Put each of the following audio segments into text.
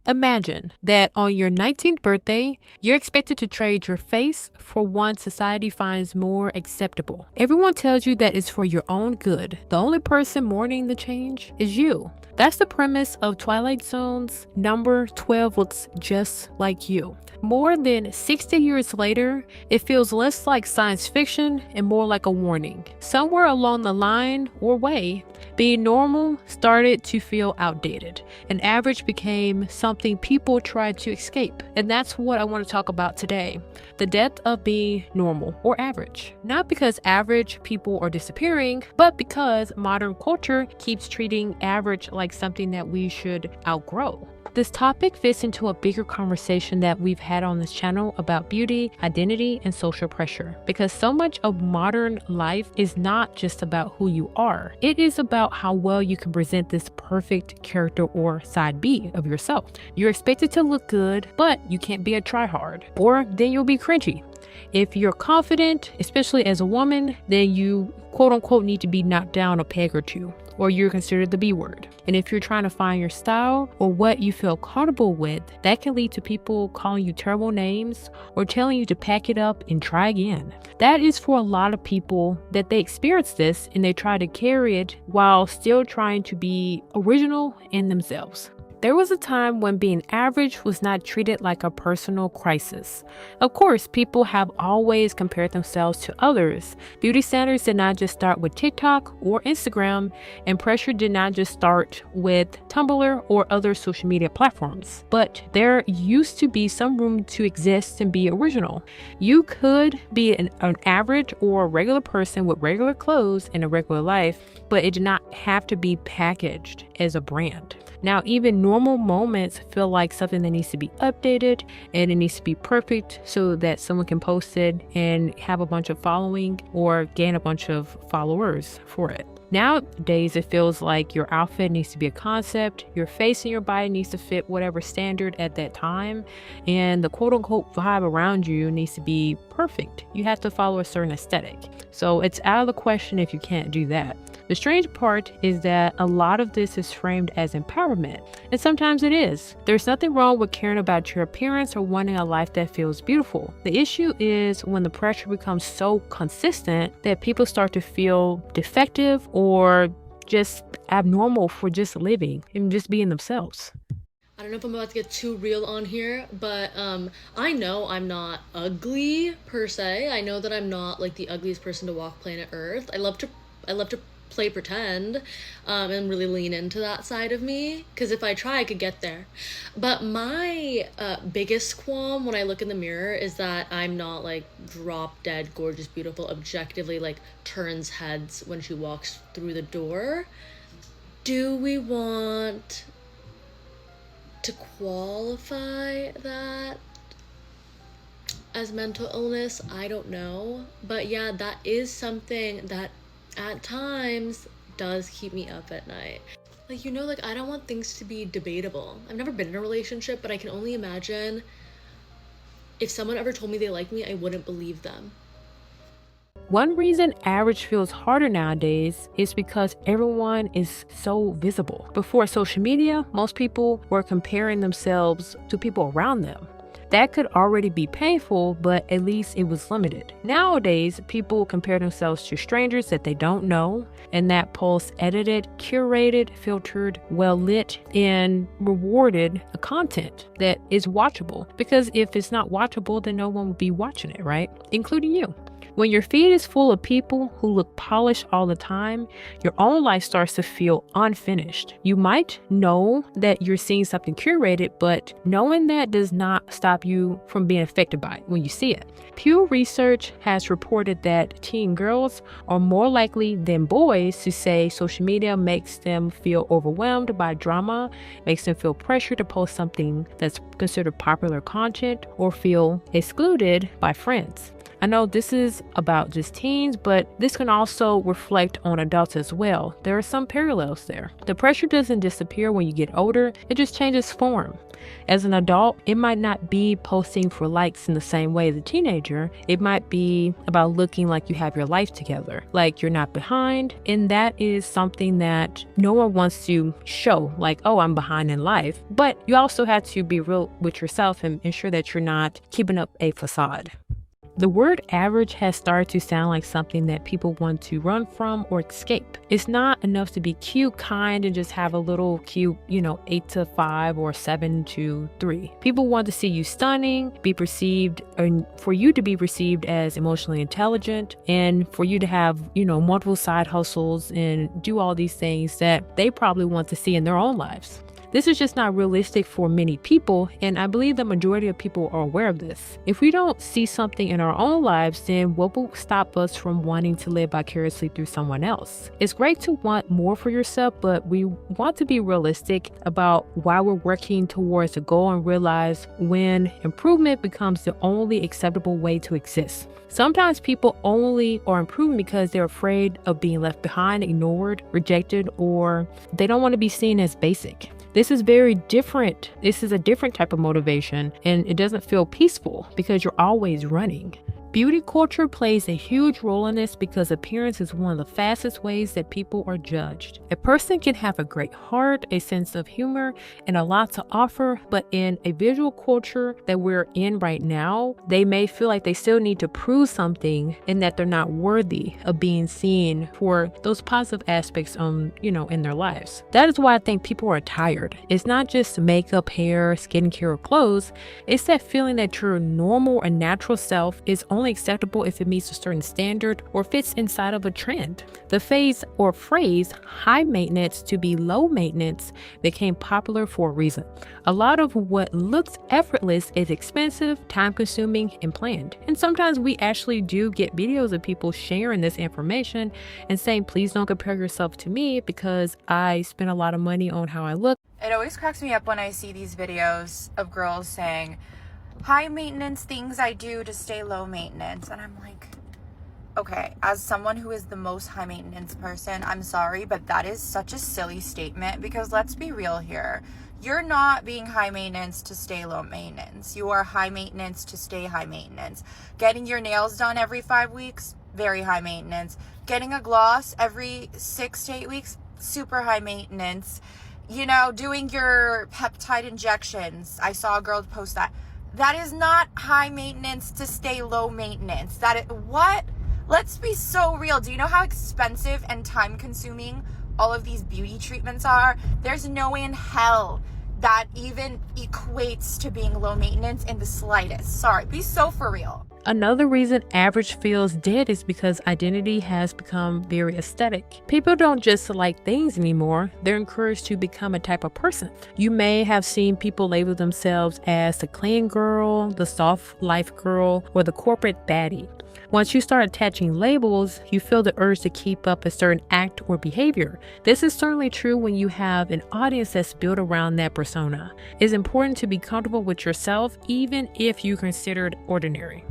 Imagine that on your 19th birthday, you're expected to trade your face for one society finds more acceptable. Everyone tells you that it's for your own good. The only person mourning the change is you. That's the premise of Twilight Zone's number 12 looks just like you. More than 60 years later, it feels less like science fiction and more like a warning. Somewhere along the line or way, being normal started to feel outdated, and average became something people tried to escape. And that's what I want to talk about today. The death of being normal or average. Not because average people are disappearing, but because modern culture keeps treating average like something that we should outgrow. This topic fits into a bigger conversation that we've had on this channel about beauty, identity, and social pressure. Because so much of modern life is not just about who you are. It is about how well you can present this perfect character or side B of yourself. You're expected to look good, but you can't be a tryhard, or then you'll be cringy. If you're confident, especially as a woman, then you quote unquote need to be knocked down a peg or two, or you're considered the B word. And if you're trying to find your style or what you feel comfortable with, that can lead to people calling you terrible names or telling you to pack it up and try again. That is for a lot of people that they experience this and they try to carry it while still trying to be original in themselves. There was a time when being average was not treated like a personal crisis. Of course, people have always compared themselves to others. Beauty standards did not just start with TikTok or Instagram, and pressure did not just start with Tumblr or other social media platforms. But there used to be some room to exist and be original. You could be an average or a regular person with regular clothes in a regular life, but it did not have to be packaged as a brand. Now, even normal moments feel like something that needs to be updated and it needs to be perfect so that someone can post it and have a bunch of following or gain a bunch of followers for it. Nowadays, it feels like your outfit needs to be a concept, your face and your body needs to fit whatever standard at that time, and the quote-unquote vibe around you needs to be perfect. You have to follow a certain aesthetic. So it's out of the question if you can't do that. The strange part is that a lot of this is framed as empowerment, and sometimes it is. There's nothing wrong with caring about your appearance or wanting a life that feels beautiful. The issue is when the pressure becomes so consistent that people start to feel defective or just abnormal for just living and just being themselves. I don't know if I'm about to get too real on here, but I know I'm not ugly per se. I know that I'm not like the ugliest person to walk planet Earth. I love to play pretend and really lean into that side of me, because if I try I could get there. But my biggest qualm when I look in the mirror is that I'm not like drop dead gorgeous beautiful, objectively like turns heads when she walks through the door. Do we want to qualify that as mental illness? I don't know, but yeah, that is something that at times does keep me up at night. Like, like I don't want things to be debatable. I've never been in a relationship, but I can only imagine if someone ever told me they like me, I wouldn't believe them. One reason average feels harder nowadays is because everyone is so visible. Before social media, most people were comparing themselves to people around them. That could already be painful, but at least it was limited. Nowadays, people compare themselves to strangers that they don't know, and that post edited, curated, filtered, well lit, and rewarded content that is watchable. Because if it's not watchable, then no one will be watching it, right? Including you. When your feed is full of people who look polished all the time, your own life starts to feel unfinished. You might know that you're seeing something curated, but knowing that does not stop you from being affected by it when you see it. Pew Research has reported that teen girls are more likely than boys to say social media makes them feel overwhelmed by drama, makes them feel pressure to post something that's considered popular content, or feel excluded by friends. I know this is about just teens, but this can also reflect on adults as well. There are some parallels there. The pressure doesn't disappear when you get older, it just changes form. As an adult, it might not be posting for likes in the same way as a teenager. It might be about looking like you have your life together, like you're not behind. And that is something that no one wants to show, like, oh, I'm behind in life. But you also have to be real with yourself and ensure that you're not keeping up a facade. The word average has started to sound like something that people want to run from or escape. It's not enough to be cute, kind, and just have a little cute, 8 to 5 or 7 to 3. People want to see you stunning, be perceived, and for you to be perceived as emotionally intelligent, and for you to have, multiple side hustles and do all these things that they probably want to see in their own lives. This is just not realistic for many people, and I believe the majority of people are aware of this. If we don't see something in our own lives, then what will stop us from wanting to live vicariously through someone else? It's great to want more for yourself, but we want to be realistic about why we're working towards a goal and realize when improvement becomes the only acceptable way to exist. Sometimes people only are improving because they're afraid of being left behind, ignored, rejected, or they don't want to be seen as basic. This is very different. This is a different type of motivation, and it doesn't feel peaceful because you're always running. Beauty culture plays a huge role in this because appearance is one of the fastest ways that people are judged. A person can have a great heart, a sense of humor, and a lot to offer, but in a visual culture that we're in right now, they may feel like they still need to prove something and that they're not worthy of being seen for those positive aspects in their lives. That is why I think people are tired. It's not just makeup, hair, skincare, or clothes. It's that feeling that your normal and natural self is only acceptable if it meets a certain standard or fits inside of a trend. The phase or phrase high maintenance to be low maintenance became popular for a reason. A lot of what looks effortless is expensive, time consuming, and planned. And sometimes we actually do get videos of people sharing this information and saying, please don't compare yourself to me because I spent a lot of money on how I look. It always cracks me up when I see these videos of girls saying, high maintenance things I do to stay low maintenance. And I'm like, okay, as someone who is the most high maintenance person, I'm sorry, but that is such a silly statement because let's be real here. You're not being high maintenance to stay low maintenance. You are high maintenance to stay high maintenance. Getting your nails done every 5 weeks, very high maintenance. Getting a gloss every 6 to 8 weeks, super high maintenance. Doing your peptide injections. I saw a girl post that. That is not high maintenance to stay low maintenance. What? Let's be so real. Do you know how expensive and time consuming all of these beauty treatments are? There's no way in hell that even equates to being low maintenance in the slightest. Sorry, be so for real. Another reason average feels dead is because identity has become very aesthetic. People don't just like things anymore. They're encouraged to become a type of person. You may have seen people label themselves as the clean girl, the soft life girl, or the corporate baddie. Once you start attaching labels, you feel the urge to keep up a certain act or behavior. This is certainly true when you have an audience that's built around that persona. It's important to be comfortable with yourself, even if you're considered ordinary.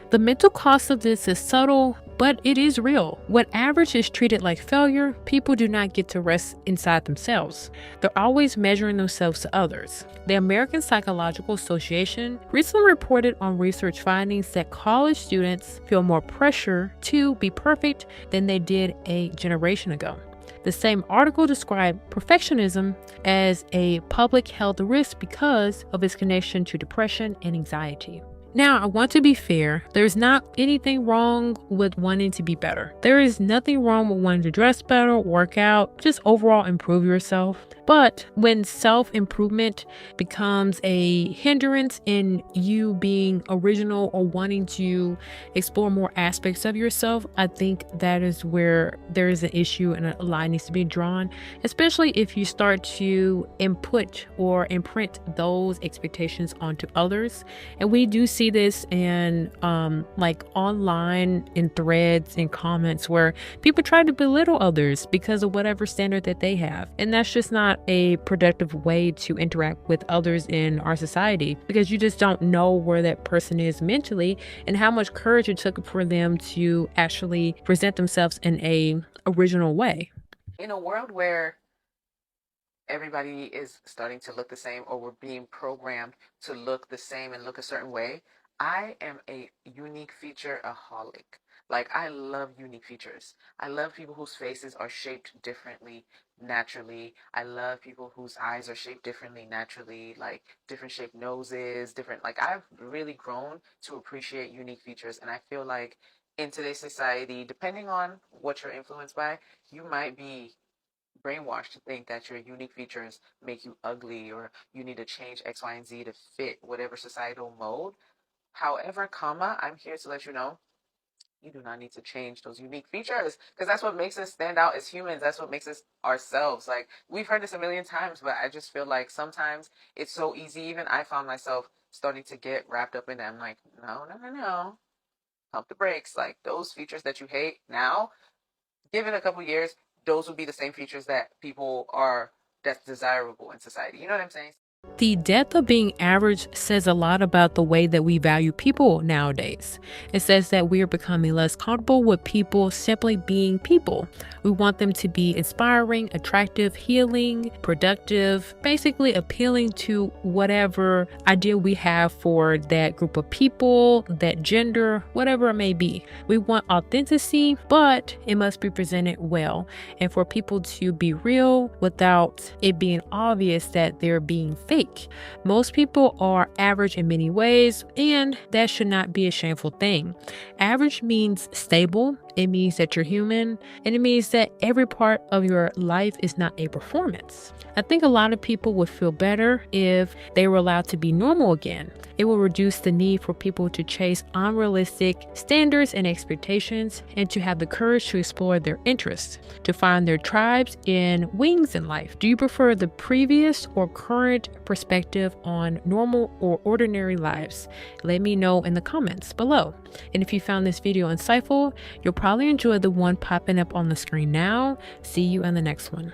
The mental cost of this is subtle, but it is real. When average is treated like failure, people do not get to rest inside themselves. They're always measuring themselves to others. The American Psychological Association recently reported on research findings that college students feel more pressure to be perfect than they did a generation ago. The same article described perfectionism as a public health risk because of its connection to depression and anxiety. Now, I want to be fair. There's not anything wrong with wanting to be better. There is nothing wrong with wanting to dress better, work out, just overall improve yourself. But when self-improvement becomes a hindrance in you being original or wanting to explore more aspects of yourself, I think that is where there is an issue and a line needs to be drawn, especially if you start to input or imprint those expectations onto others. And we do see this in like online, in threads, in comments where people try to belittle others because of whatever standard that they have. And that's just not not a productive way to interact with others in our society, because you just don't know where that person is mentally and how much courage it took for them to actually present themselves in a original way. In a world where everybody is starting to look the same, or we're being programmed to look the same and look a certain way, I am a unique feature aholic. Like, I love unique features. I love people whose faces are shaped differently naturally. I love people whose eyes are shaped differently naturally, like different shaped noses, different. Like, I've really grown to appreciate unique features. And I feel like in today's society, depending on what you're influenced by, you might be brainwashed to think that your unique features make you ugly, or you need to change X, Y, and Z to fit whatever societal mode. However, I'm here to let you know you do not need to change those unique features, because that's what makes us stand out as humans. That's what makes us ourselves. Like, we've heard this a million times, but I just feel like sometimes it's so easy. Even I found myself starting to get wrapped up in it. I'm like, no, no, no, no. Pump the brakes. Like, those features that you hate now, give it a couple years, those would be the same features that that's desirable in society. You know what I'm saying? The death of being average says a lot about the way that we value people nowadays. It says that we are becoming less comfortable with people simply being people. We want them to be inspiring, attractive, healing, productive, basically appealing to whatever idea we have for that group of people, that gender, whatever it may be. We want authenticity, but it must be presented well, and for people to be real without it being obvious that they're being fake. Most people are average in many ways, and that should not be a shameful thing. Average means stable, it means that you're human, and it means that every part of your life is not a performance. I think a lot of people would feel better if they were allowed to be normal again. It will reduce the need for people to chase unrealistic standards and expectations, and to have the courage to explore their interests, to find their tribes and wings in life. Do you prefer the previous or current perspective on normal or ordinary lives? Let me know in the comments below. And if you found this video insightful, you'll probably enjoy the one popping up on the screen now. See you in the next one.